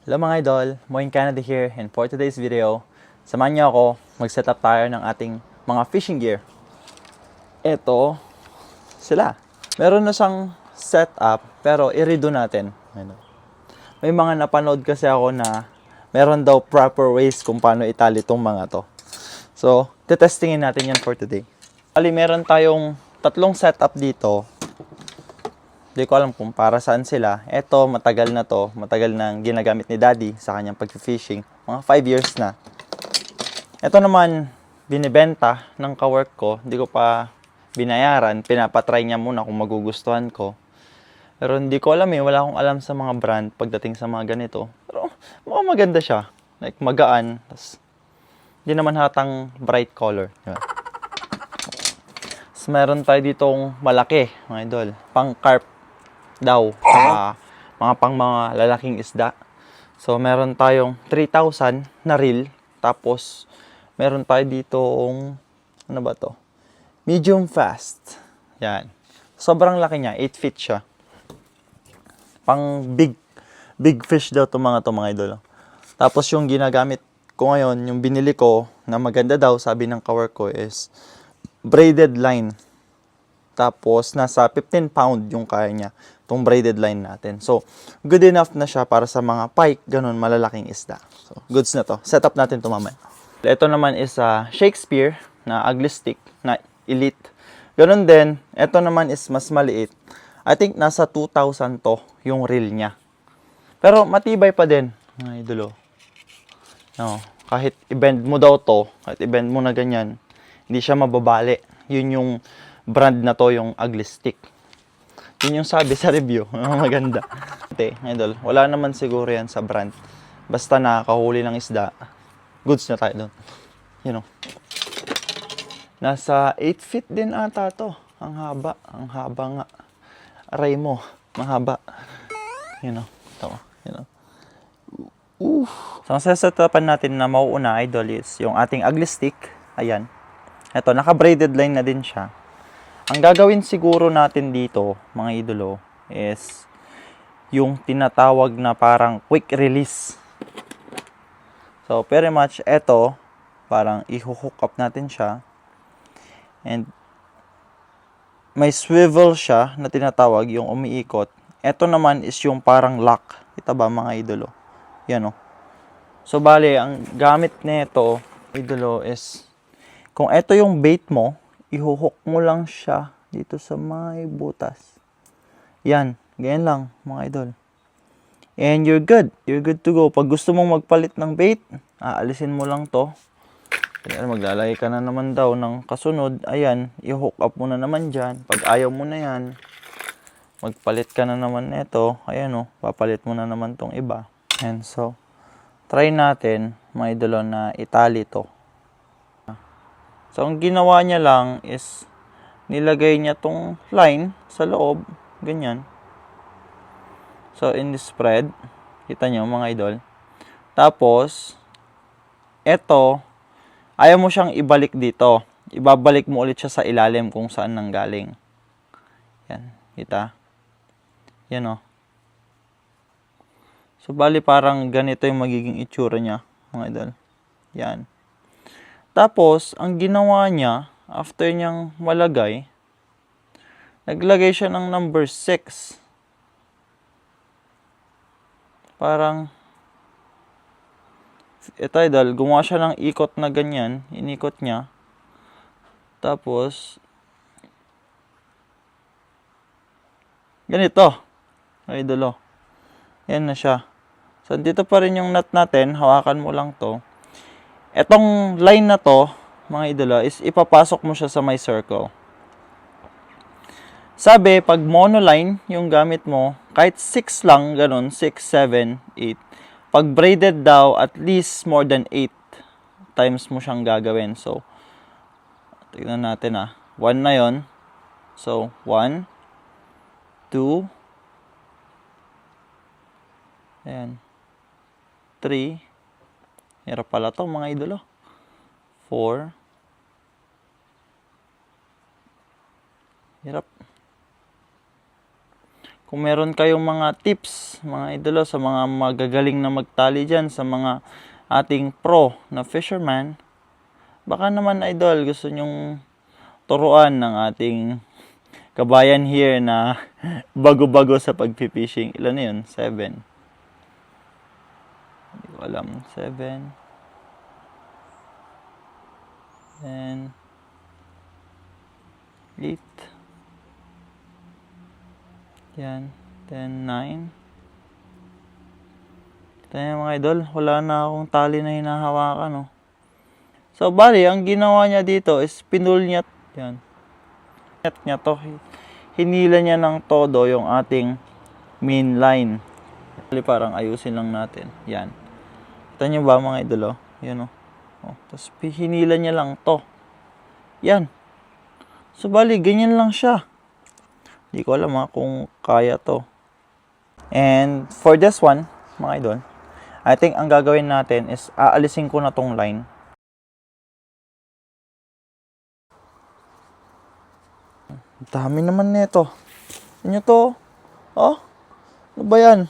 Hello mga idol, Moin Canada here, and for today's video, samahan niyo ako mag-setup tayo ng ating mga fishing gear. Ito, sila. Meron na siyang setup, pero i-redo natin. May mga napanood kasi ako na meron daw proper ways kung paano itali itong mga to. So, tetestingin natin yan for today. Bali, meron tayong tatlong setup dito. Hindi ko alam kung para saan sila. Ito, matagal na to. Matagal nang ginagamit ni Daddy sa kanyang pag-fishing. Mga 5 years na. Ito naman, binibenta ng kawork ko. Hindi ko pa binayaran. Pinapatry niya muna kung magugustuhan ko. Pero hindi ko alam eh. Wala akong alam sa mga brand pagdating sa mga ganito. Pero mukhang maganda siya. Like magaan. Tas, hindi naman hatang bright color. Diba? Tapos meron tayo ditong malaki, mga idol. Pang carp daw sa mga lalaking isda. So meron tayong 3,000 na reel, tapos meron tayo ditong ano ba to? Medium fast. Yan. Sobrang laki niya, 8 feet siya. Pang big fish daw to mga idol. Tapos yung ginagamit ko ngayon, yung binili ko na maganda daw, sabi ng kawork ko is braided line. Tapos, nasa 15 pound yung kaya niya, itong braided line natin. So, good enough na siya para sa mga pike, ganun, malalaking isda. So, goods na to. Setup natin ito mamaya. Ito naman is Shakespeare na ugly stick na elite. Ganun din, ito naman is mas maliit. I think nasa 2,000 to yung reel niya. Pero matibay pa din, mga idolo. No, kahit i-bend mo daw to, kahit i-bend mo na ganyan, hindi siya mababali. Yun yung brand na to, yung ugly stick. Yun yung sabi sa review. Maganda. Okay, idol, wala naman siguro yan sa brand. Basta nakakahuli ng isda, goods na tayo doon. You know. Nasa 8 feet din ata to. Ang haba. Ang haba nga. Aray mo. Mahaba. You know. Ito. You know. So, ang sasetapan natin na mauuna, idol, is yung ating ugly stick. Ayan. Ito, naka-braided line na din siya. Ang gagawin siguro natin dito, mga idolo, is yung tinatawag na parang quick release. So, very much, ito, parang i-hook up natin siya. And, may swivel siya na tinatawag, yung umiikot. Ito naman is yung parang lock. Kita ba, mga idolo? Yan o. So, bali, ang gamit nito, idolo, is kung ito yung bait mo, ihuhook mo lang siya dito sa may butas. Yan, ganyan lang, mga idol. And you're good. You're good to go. Pag gusto mong magpalit ng bait, aalisin mo lang to. Ayan, maglalagay ka na naman daw ng kasunod. Ayan, i-hook up mo na naman dyan. Pag ayaw mo na yan, magpalit ka na naman nito. Ayan o, papalit mo na naman tong iba. And so, try natin, mga idolo, na itali to. So, ang ginawa niya lang is nilagay niya tong line sa loob. Ganyan. So, in the spread, kita nyo mga idol. Tapos, eto, ayaw mo siyang ibalik dito. Ibabalik mo ulit siya sa ilalim kung saan nanggaling. Yan. Kita? Yan o. So, bali parang ganito yung magiging itsura niya, mga idol. Yan. Tapos, ang ginawa niya, after niyang malagay, naglagay siya ng number 6. Parang, ito idol, gumawa siya ng ikot na ganyan, inikot niya. Tapos, ganito, idolo. Yan na siya. So, dito pa rin yung nut natin, hawakan mo lang to. Etong line na to, mga idolo, is ipapasok mo siya sa may circle. Sabi, pag monoline yung gamit mo, kahit 6 lang, ganun, 6, 7, 8. Pag braided daw, at least more than 8 times mo siyang gagawin. So, tignan natin 1 na yon. So, 1, 2, ayan, 3, hirap pala to mga idolo. 4. Hirap. Kung meron kayong mga tips, mga idolo, sa mga magagaling na magtali dyan, sa mga ating pro na fisherman, baka naman idol, gusto nyong turuan ng ating kabayan here na bago-bago sa pag-fishing. Ilan na yun? 7. Hindi ko alam. 7. Then 8. Yan. 10, 9. Tayo mga idol, wala na akong tali na hinahawakan, no? So, bali, ang ginawa niya dito is pinul niya, yan. Niya to, hinila niya ng todo yung ating main line. Bali, parang ayusin lang natin. Yan. Kita niyo ba mga idol, oh? Yan, oh. Oh, tapos hinila niya lang to. Yan. So, bali, ganyan lang siya. Hindi ko alam kung kaya to. And for this one, mga idol, I think ang gagawin natin is aalisin ko na tong line. Dami naman nito. Inyo to. Oh, ano ba yan?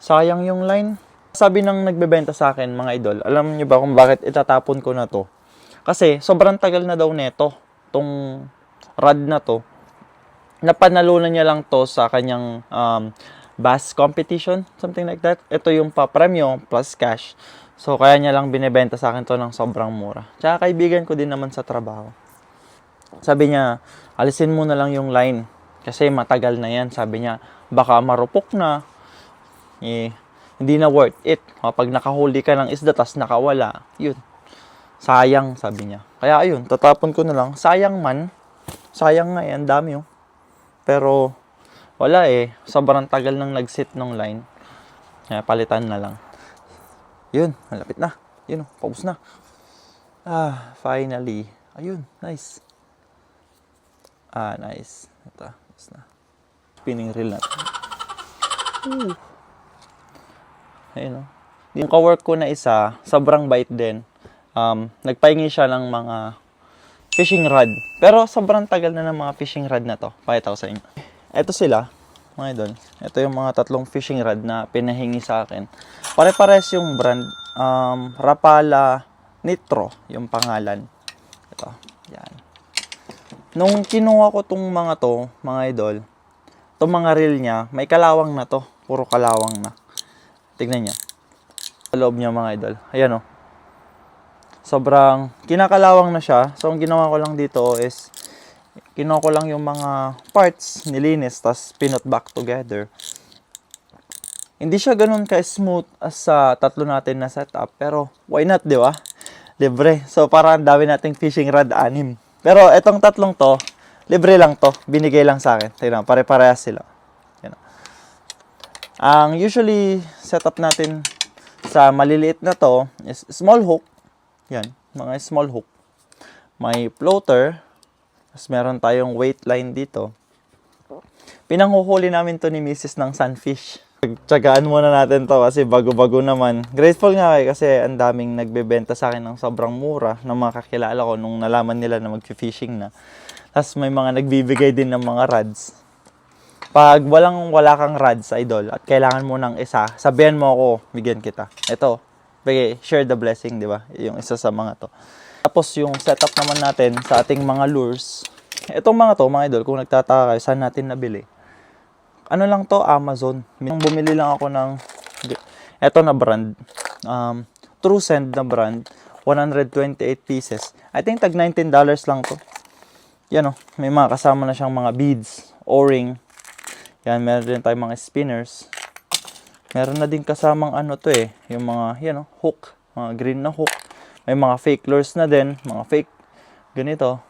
Sayang yung line. Sabi ng nagbebenta sa akin, mga idol, alam niyo ba kung bakit itatapon ko na to? Kasi sobrang tagal na daw neto. Tong rod na to. Napanalunan niya lang to sa kanyang bass competition, something like that. Ito yung pa-premyo plus cash. So, kaya niya lang binibenta sa akin to ng sobrang mura. Tsaka kaibigan ko din naman sa trabaho. Sabi niya, alisin mo na lang yung line. Kasi matagal na yan. Sabi niya, baka marupok na. Hindi na worth it. Kapag nakahuli ka ng isda, tas nakawala. Yun. Sayang, sabi niya. Kaya ayun, tatapon ko na lang. Sayang man. Sayang nga yan, dami oh. Pero, wala sobrang tagal nang nag-sit ng line. Kaya palitan na lang. Yun, malapit na. Yun, paubos na. Finally. Ayun, nice. Nice. Ito, paubos na. Spinning reel natin. Ayun, oh. Yung ka-work ko na isa, sobrang bait din. Nagpahingi siya ng mga fishing rod. Pero sobrang tagal na ng mga fishing rod na to. Pakita ko sa inyo. Ito sila, mga idol. Ito yung mga 3 fishing rod na pinahingi sa akin. Pare-pares yung brand. Rapala Nitro, yung pangalan. Ito, yan. Nung kinuha ko tong mga to, mga idol, itong mga reel niya, may kalawang na to. Puro kalawang na. Tignan niya. Sa loob niya, mga idol. Ayan, oh. Sobrang kinakalawang na siya. So, ang ginawa ko lang dito is kinuha ko lang yung mga parts, nilinis, tas pinot back together. Hindi siya ganun ka-smooth as sa 3 natin na setup. Pero, why not, di ba? Libre. So, parang dami nating fishing rod 6. Pero, etong 3 to, libre lang to. Binigay lang sa akin. Tignan, pare-parehas sila. Yan. Ang usually setup natin sa maliliit na to is small hook. Yan, mga small hook. May floater. Tapos meron tayong weight line dito. Pinanghuhuli namin to ni Mrs. ng sunfish. Tsagaan muna natin to kasi bago-bago naman. Grateful nga kasi ang daming nagbebenta sa akin ng sobrang mura ng mga kakilala ko nung nalaman nila na mag-fishing na. Tapos may mga nagbibigay din ng mga rods. Pag wala kang rods, idol, at kailangan mo ng isa, sabihan mo ako, bigyan kita. Ito, share the blessing, di ba? Yung isa sa mga to. Tapos yung setup naman natin sa ating mga lures. Itong mga to, mga idol, kung nagtataka kayo, saan natin nabili? Ano lang to? Amazon. Bumili lang ako ng eto na brand. True Send na brand. 128 pieces. I think tag $19 lang to. Yan oh, may mga kasama na siyang mga beads, o-ring. Yan, meron din tayong mga spinners. Meron na din kasamang ano to yung mga, yan oh, hook. Mga green na hook. May mga fake lures na din, mga fake ganito.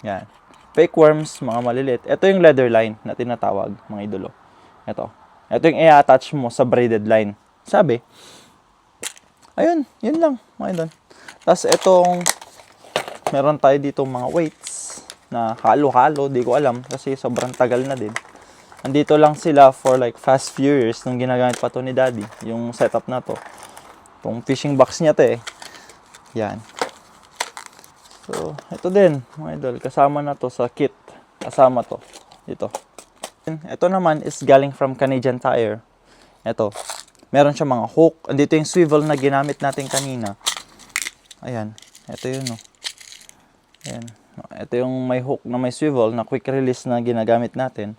Yan. Fake worms, mga maliliit. Ito yung leather line na tinatawag, mga idolo. Ito. Ito yung i-attach mo sa braided line. Sabi. Ayun, yun lang, mga idol. Tapos itong, meron tayo dito mga weights na halo-halo, di ko alam kasi sobrang tagal na din. Andito lang sila for like fast few years nung ginagamit pa to ni Daddy, yung setup na to. Itong fishing box niya to Yan. So, ito din, mga idol. Kasama na to sa kit. Kasama to. Dito. Ito naman is galing from Canadian Tire. Ito. Meron siya mga hook. Andito yung swivel na ginamit natin kanina. Ayan. Ito yun, no. Ayan. Ito yung may hook na may swivel na quick release na ginagamit natin.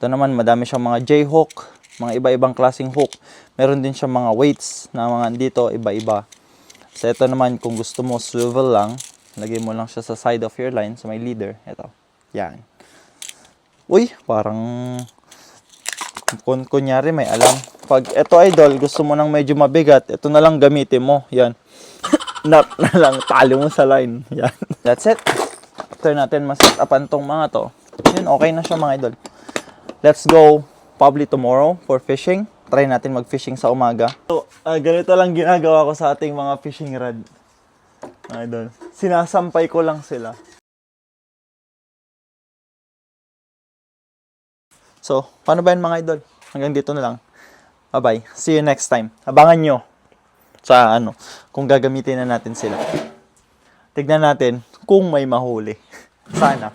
Ito naman, madami siyang mga J-hook, mga iba-ibang klaseng hook. Meron din siyang mga weights na mga dito, iba-iba. So, ito naman, kung gusto mo swivel lang, lagay mo lang siya sa side of your line, sa may leader. Ito. Yan. Uy, parang kunyari may alam. Pag ito idol, gusto mo nang medyo mabigat, ito na lang gamitin mo. Yan. Nap na lang, tali mo sa line. Yan. That's it. After natin mas-set upan tong mga to, yun, okay na siya mga idol. Let's go probably tomorrow for fishing. Try natin mag-fishing sa umaga. So, ganito lang ginagawa ko sa ating mga fishing rod. Mga idol. Sinasampay ko lang sila. So, paano ba yun mga idol? Hanggang dito na lang. Bye-bye. See you next time. Abangan nyo sa kung gagamitin na natin sila. Tignan natin kung may mahuli. Sana.